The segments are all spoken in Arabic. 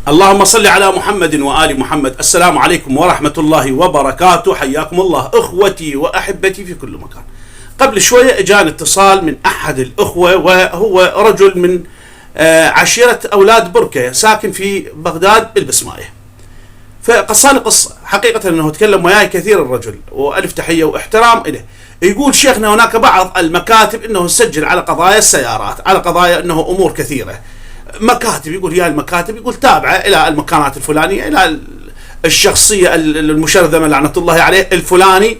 اللهم صل على محمد وآل محمد. السلام عليكم ورحمة الله وبركاته. حياكم الله إخوتي وأحبتي في كل مكان. قبل شوية اجاني اتصال من أحد الأخوة، وهو رجل من عشيرة أولاد بركة ساكن في بغداد بالبسماية. فقصاني قصة حقيقة أنه تكلم وياي كثير الرجل، وألف تحية واحترام إليه. يقول شيخنا هناك بعض المكاتب أنه تسجل على قضايا السيارات، على قضايا أنه أمور كثيرة، مكاتب. يقول هي المكاتب يقول تابعة إلى المكانات الفلانية، إلى الشخصية المشرذمة لعنة الله عليه الفلاني،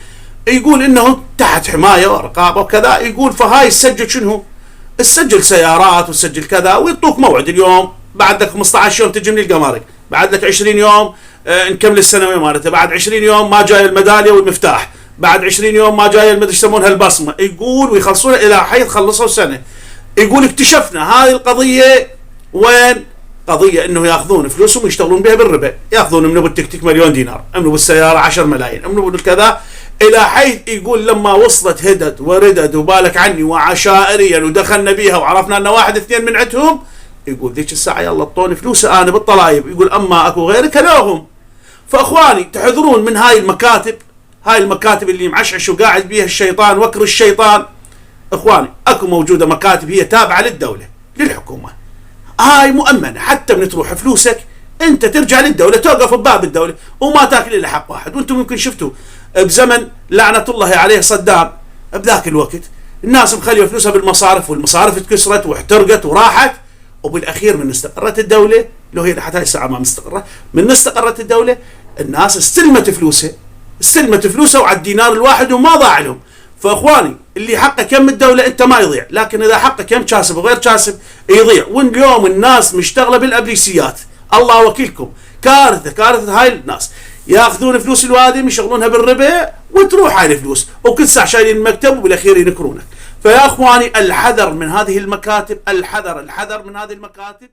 يقول إنه تحت حماية ورقابة وكذا. يقول فهاي تسجل شنو؟ تسجل سيارات وتسجل كذا، ويعطوك موعد اليوم بعد لك 15 يوم تجي من الجمارك، بعد لك 20 يوم نكمل السنوية مالته، بعد 20 يوم ما جاي الميدالية والمفتاح، بعد 20 يوم ما جاي المدري يسمونها البصمة. يقول ويخلصون إلى حيث خلصوا سنة. يقول اكتشفنا هذه القضية وين؟ قضية انه ياخذون فلوسهم ويشتغلون بها بالربا، ياخذون من ابو التكتيك مليون دينار، من ابو السيارة 10 ملايين، من ابو الكذا، الى حيث يقول لما وصلت هدد وردد وبالك عني وعشائريا ودخلنا بيها وعرفنا ان واحد اثنين من عندهم، يقول ذيك الساعة يلا اعطوني فلوس انا بالطلايب. يقول اما اكو غيري كلوهم. فاخواني تحذرون من هاي المكاتب، هاي المكاتب اللي معشعش وقاعد بيها الشيطان وكر الشيطان. اخواني اكو موجودة مكاتب هي تابعة للدولة للحكومة، هاي مؤمنة، حتى من تروح فلوسك انت ترجع للدولة، توقف بباب الدولة وما تاكل الا حق واحد. وانتم ممكن شفتوا بزمن لعنة الله عليه صدام بذاك الوقت الناس مخليه فلوسها بالمصارف، والمصارف اتكسرت واحترقت وراحت، وبالاخير من استقرت الدولة، لو هي حتى هاي الساعة ما مستقرة، من استقرت الدولة الناس استلمت فلوسها وعلى الدينار الواحد وما ضاع لهم. فاخواني اللي حقه كم الدولة انت ما يضيع، لكن اذا حقه كم كاسب وغير كاسب يضيع. واليوم الناس مشتغلة بالابليسيات، الله وكيلكم، كارثة هاي الناس ياخذون فلوس الوادم يشغلونها بالربا وتروح هاي الفلوس، وكل ساعة شايلين المكتب وبالاخير ينكرونك. فيا اخواني الحذر من هذه المكاتب، الحذر من هذه المكاتب.